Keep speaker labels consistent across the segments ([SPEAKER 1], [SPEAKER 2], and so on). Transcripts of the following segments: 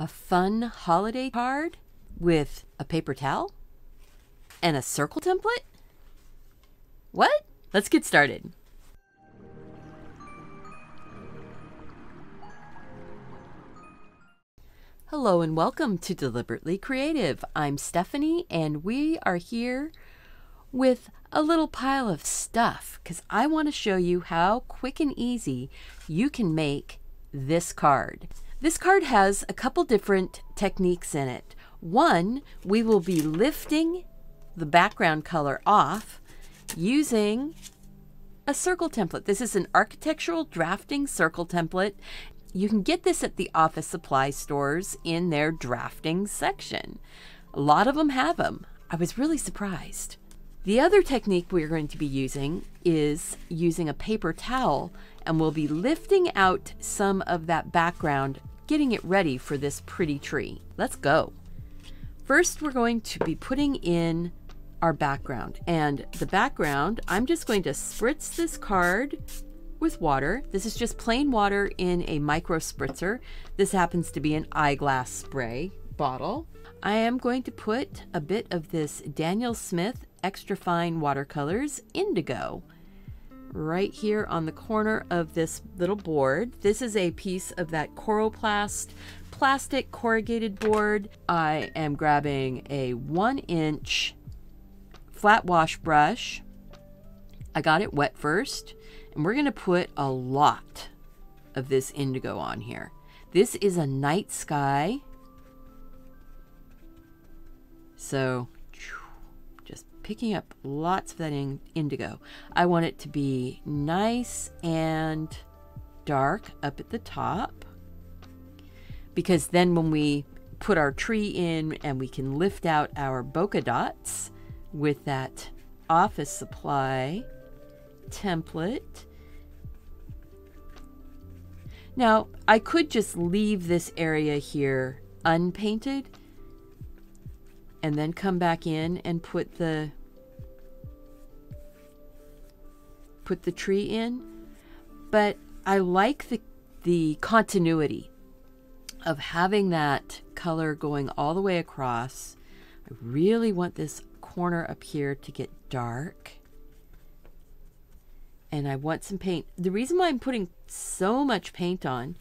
[SPEAKER 1] A fun holiday card with a paper towel and a circle template? What? Let's get started. Hello and welcome to Deliberately Creative. I'm Stephanie and we are here with a little pile of stuff because I want to show you how quick and easy you can make this card. This card has a couple different techniques in it. One, we will be lifting the background color off using a circle template. This is an architectural drafting circle template. You can get this at the office supply stores in their drafting section. A lot of them have them. I was really surprised. The other technique we're going to be using is using a paper towel, and we'll be lifting out some of that background, getting it ready for this pretty tree. Let's go. First, we're going to be putting in our background, and the background, I'm just going to spritz this card with water. This is just plain water in a micro spritzer. This happens to be an eyeglass spray bottle. I am going to put a bit of this Daniel Smith Extra Fine Watercolors Indigo right here on the corner of this little board. This is a piece of that Coroplast plastic corrugated board. I am grabbing a 1-inch flat wash brush. I got it wet first, and we're going to put a lot of this indigo on here. This is a night sky. So just picking up lots of that indigo. I want it to be nice and dark up at the top, because then when we put our tree in and we can lift out our bokeh dots with that office supply template. Now, I could just leave this area here unpainted and then come back in and put the tree in, but I like the continuity of having that color going all the way across. I really want this corner up here to get dark, and I want some paint. The reason why I'm putting so much paint on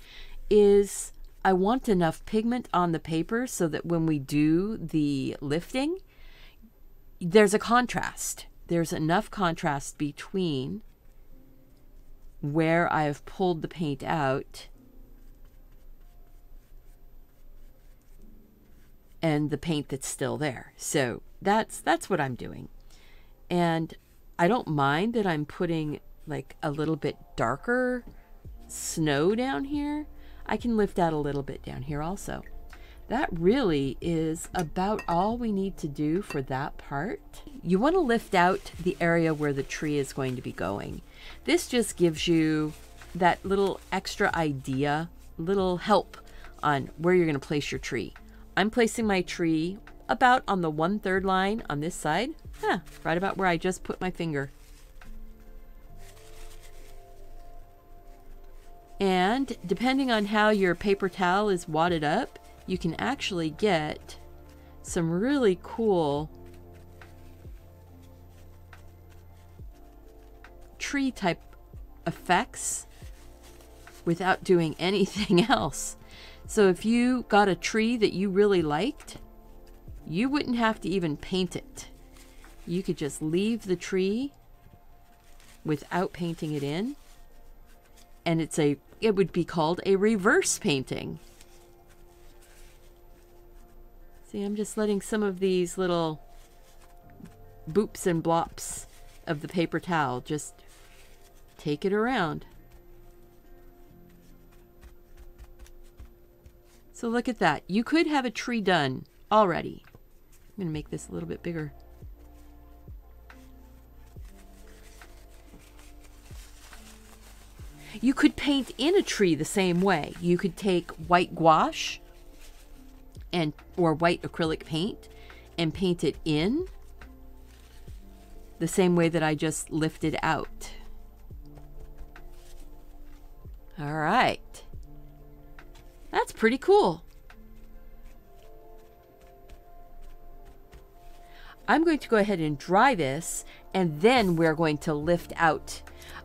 [SPEAKER 1] is I want enough pigment on the paper so that when we do the lifting, there's a contrast. There's enough contrast between where I have pulled the paint out and the paint that's still there. So that's what I'm doing. And I don't mind that I'm putting like a little bit darker snow down here. I can lift out a little bit down here also. That really is about all we need to do for that part. You want to lift out the area where the tree is going to be going. This just gives you that little extra idea, little help on where you're going to place your tree. I'm placing my tree about on the 1/3 line on this side. Right about where I just put my finger. And depending on how your paper towel is wadded up, you can actually get some really cool tree type effects without doing anything else. So if you got a tree that you really liked, you wouldn't have to even paint it. You could just leave the tree without painting it in, and it would be called a reverse painting. See, I'm just letting some of these little boops and blops of the paper towel just take it around. So look at that. You could have a tree done already. I'm going to make this a little bit bigger. You could paint in a tree the same way. You could take white gouache or white acrylic paint and paint it in the same way that I just lifted out. All right. That's pretty cool. I'm going to go ahead and dry this, and then we're going to lift out.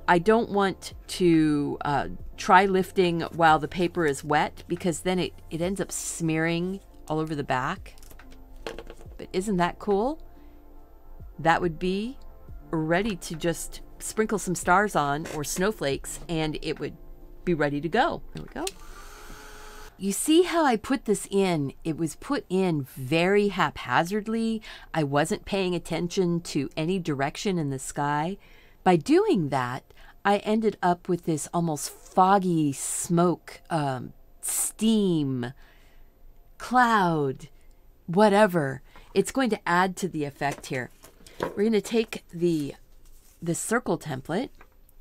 [SPEAKER 1] I don't want to try lifting while the paper is wet, because then it ends up smearing all over the back. But isn't that cool? That would be ready to just sprinkle some stars on, or snowflakes, and it would be ready to go. There we go. You see how I put this in? It was put in very haphazardly. I wasn't paying attention to any direction in the sky. By doing that, I ended up with this almost foggy smoke, steam, cloud, whatever. It's going to add to the effect here. We're going to take the circle template,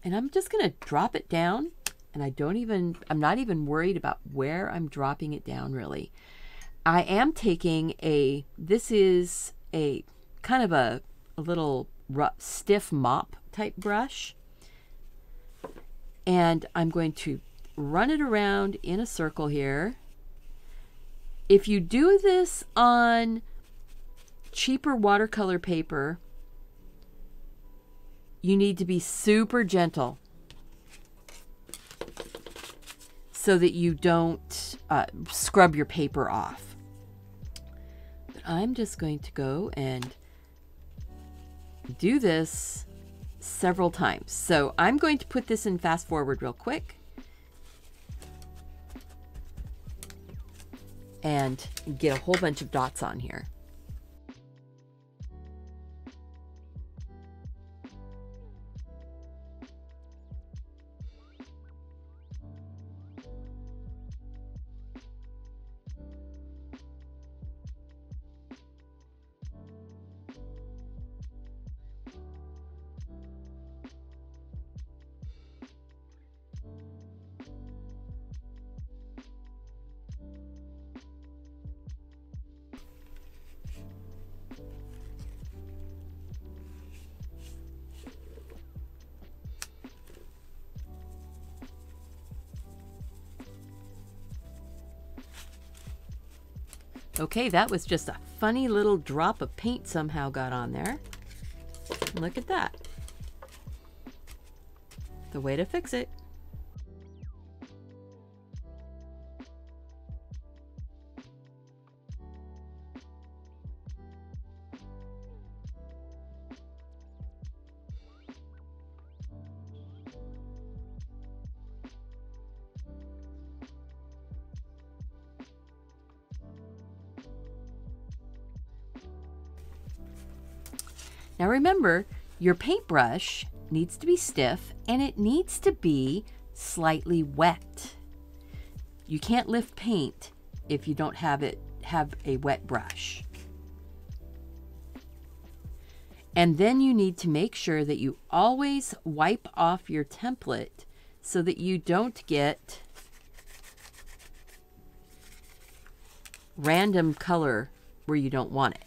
[SPEAKER 1] and I'm just going to drop it down. And I'm not even worried about where I'm dropping it down, really. I am taking this is a kind of a little rough, stiff mop type brush. And I'm going to run it around in a circle here. If you do this on cheaper watercolor paper, you need to be super gentle, so that you don't scrub your paper off. But I'm just going to go and do this several times. So I'm going to put this in fast forward real quick and get a whole bunch of dots on here. Okay, that was just a funny little drop of paint somehow got on there. Look at that. The way to fix it. Now remember, your paintbrush needs to be stiff and it needs to be slightly wet. You can't lift paint if you don't have a wet brush. And then you need to make sure that you always wipe off your template so that you don't get random color where you don't want it.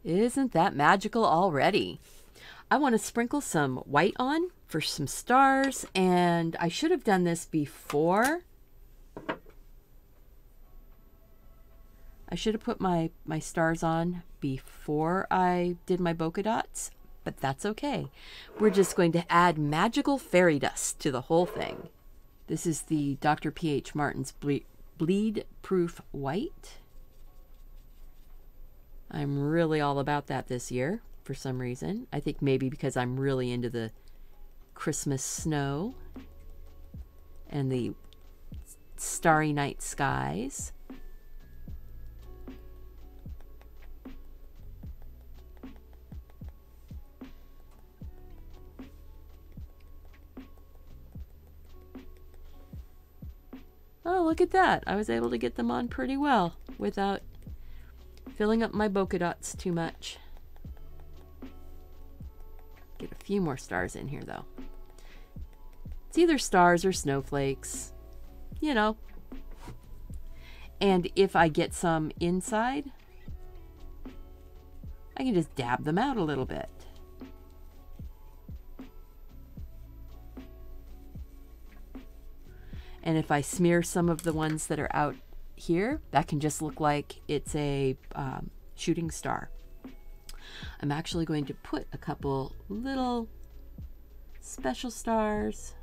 [SPEAKER 1] Isn't that magical already? I want to sprinkle some white on for some stars, and I should have done this before. I should have put my stars on before I did my bokeh dots, but that's okay. We're just going to add magical fairy dust to the whole thing. This is the Dr. P.H. Martin's Bleed Proof White. I'm really all about that this year for some reason. I think maybe because I'm really into the Christmas snow and the starry night skies. Oh, look at that. I was able to get them on pretty well without filling up my bokeh dots too much. Get a few more stars in here though. It's either stars or snowflakes, you know. And if I get some inside, I can just dab them out a little bit. And if I smear some of the ones that are out here, that can just look like it's a shooting star. I'm actually going to put a couple little special stars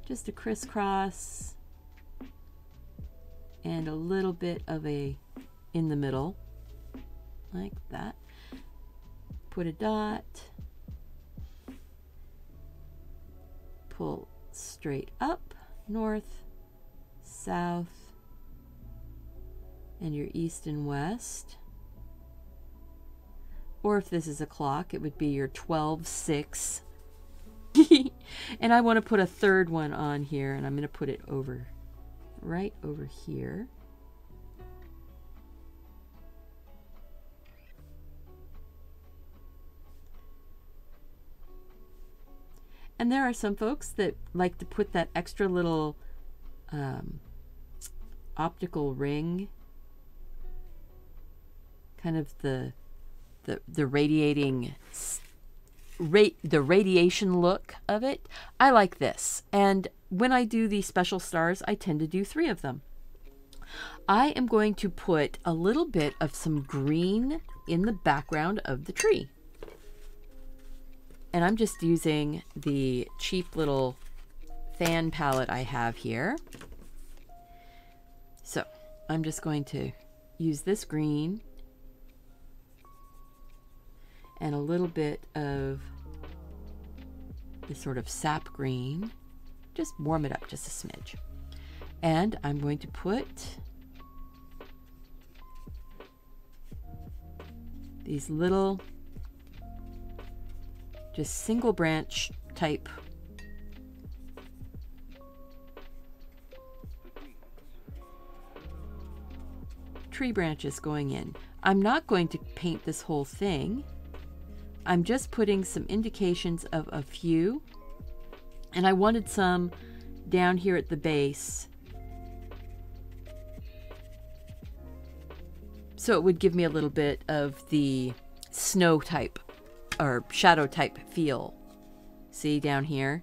[SPEAKER 1] just to crisscross, and a little bit of a in the middle like that. Put a dot, pull straight up, north, south, and your east and west. Or if this is a clock, it would be your 12-6. And I want to put a third one on here, and I'm going to put it over, right over here. And there are some folks that like to put that extra little optical ring, kind of the radiating the radiation look of it. I like this, and when I do these special stars, I tend to do 3 of them. I am going to put a little bit of some green in the background of the tree, and I'm just using the cheap little fan palette I have here. So I'm just going to use this green and a little bit of this sort of sap green. Just warm it up just a smidge. And I'm going to put these little, just single branch type tree branches going in. I'm not going to paint this whole thing. I'm just putting some indications of a few, and I wanted some down here at the base so it would give me a little bit of the snow type or shadow type feel. See down here?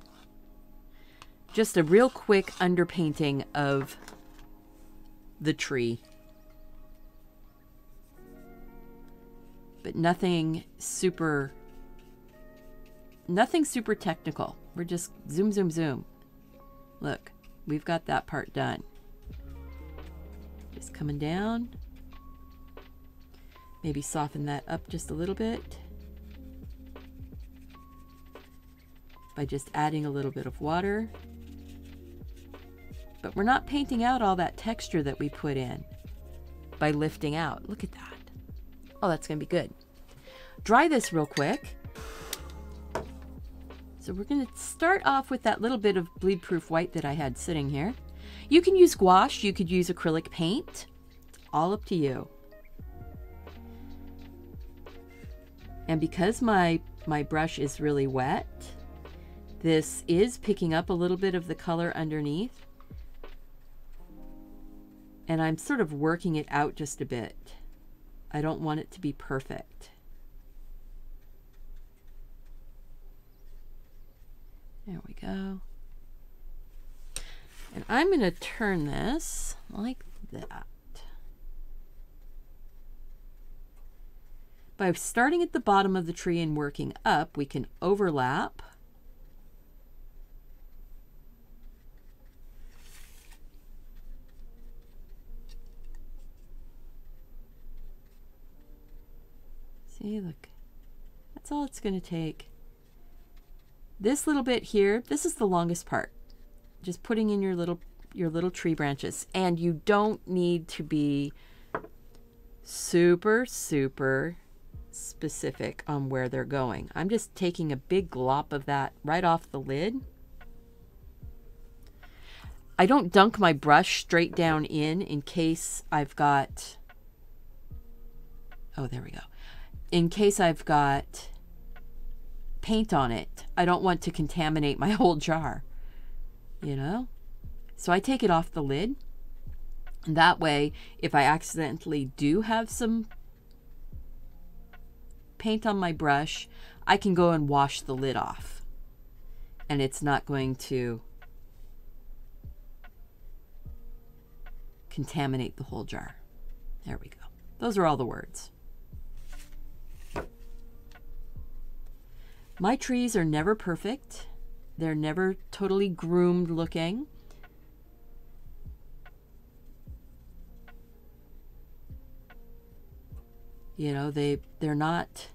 [SPEAKER 1] Just a real quick underpainting of the tree. But nothing super technical. We're just zoom, zoom, zoom. Look, we've got that part done. Just coming down. Maybe soften that up just a little bit by just adding a little bit of water. But we're not painting out all that texture that we put in by lifting out. Look at that. Oh, that's going to be good. Dry this real quick. So we're going to start off with that little bit of bleed-proof white that I had sitting here. You can use gouache. You could use acrylic paint. It's all up to you. And because my brush is really wet, this is picking up a little bit of the color underneath. And I'm sort of working it out just a bit. I don't want it to be perfect. There we go. And I'm going to turn this like that. By starting at the bottom of the tree and working up, we can overlap. See, look, that's all it's going to take. This little bit here, this is the longest part. Just putting in your little tree branches, and you don't need to be super specific on where they're going. I'm just taking a big glop of that right off the lid. I don't dunk my brush straight down in case I've got, oh, there we go. In case I've got paint on it. I don't want to contaminate my whole jar, you know? So I take it off the lid. And that way, if I accidentally do have some paint on my brush, I can go and wash the lid off. And it's not going to contaminate the whole jar. There we go. Those are all the words. My trees are never perfect. They're never totally groomed looking. You know, they're not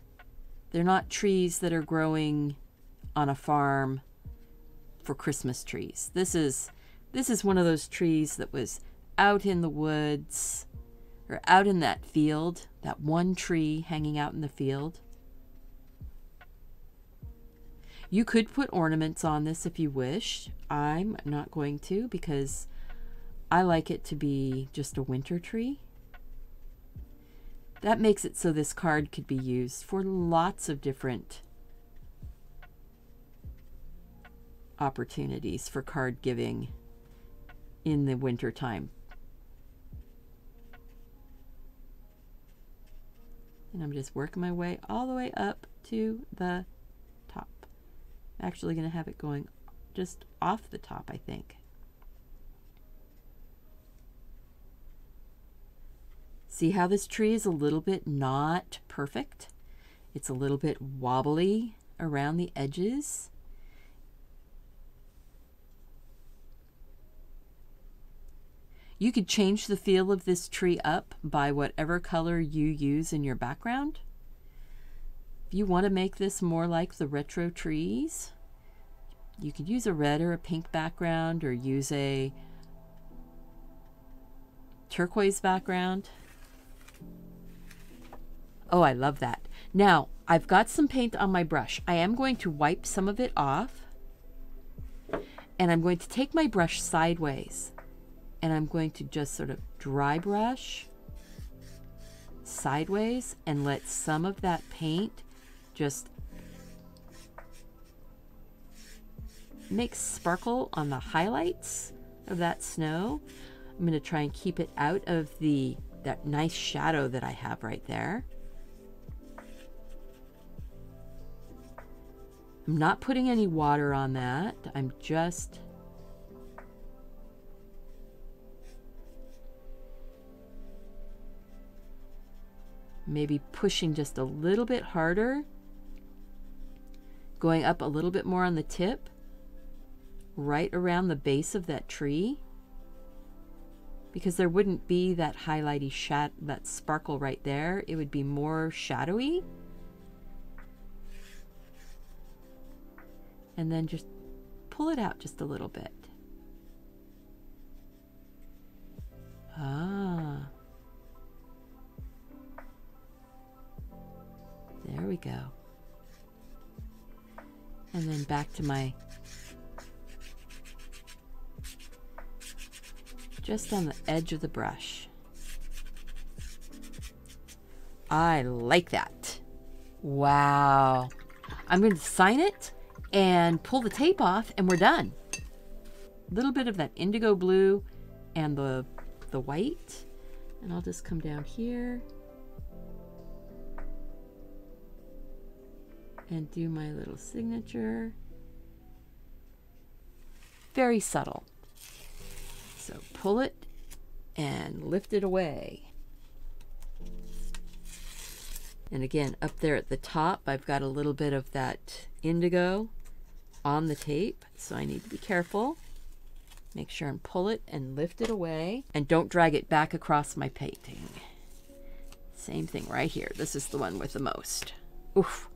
[SPEAKER 1] trees that are growing on a farm for Christmas trees. This is one of those trees that was out in the woods or out in that field, that one tree hanging out in the field. You could put ornaments on this if you wish. I'm not going to because I like it to be just a winter tree. That makes it so this card could be used for lots of different opportunities for card giving in the winter time. And I'm just working my way all the way up to the top. I'm actually going to have it going just off the top, I think. See how this tree is a little bit not perfect? It's a little bit wobbly around the edges. You could change the feel of this tree up by whatever color you use in your background. If you want to make this more like the retro trees, you could use a red or a pink background or use a turquoise background. Oh, I love that. Now, I've got some paint on my brush. I am going to wipe some of it off. And I'm going to take my brush sideways. And I'm going to just sort of dry brush sideways and let some of that paint just make sparkle on the highlights of that snow. I'm going to try and keep it out of that nice shadow that I have right there. I'm not putting any water on that. I'm just maybe pushing just a little bit harder, going up a little bit more on the tip, right around the base of that tree, because there wouldn't be that highlighty that sparkle right there. It would be more shadowy. And then just pull it out just a little bit. Ah. There we go. And then back to my, just on the edge of the brush. I like that. Wow. I'm going to sign it and pull the tape off and we're done. A little bit of that indigo blue and the white. And I'll just come down here and do my little signature. Very subtle. So pull it and lift it away. And again, up there at the top, I've got a little bit of that indigo on the tape, so I need to be careful. Make sure and pull it and lift it away, and don't drag it back across my painting. Same thing right here. This is the one with the most. Oof.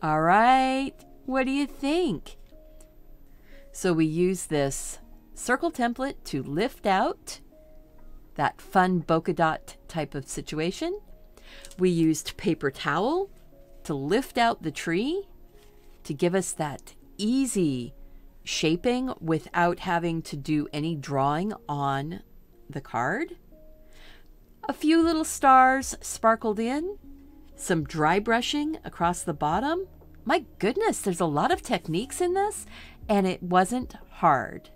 [SPEAKER 1] All right, what do you think? So we use this circle template to lift out that fun bokeh dot type of situation. We used paper towel to lift out the tree to give us that easy shaping without having to do any drawing on the card. A few little stars sparkled in, some dry brushing across the bottom, my goodness, there's a lot of techniques in this, and it wasn't hard.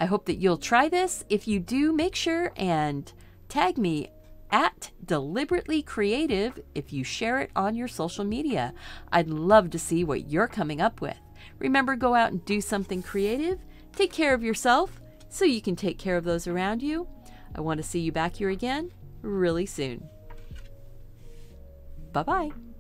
[SPEAKER 1] I hope that you'll try this. If you do, make sure and tag me at Deliberately Creative if you share it on your social media. I'd love to see what you're coming up with. Remember, go out and do something creative. Take care of yourself so you can take care of those around you. I want to see you back here again really soon. Bye-bye.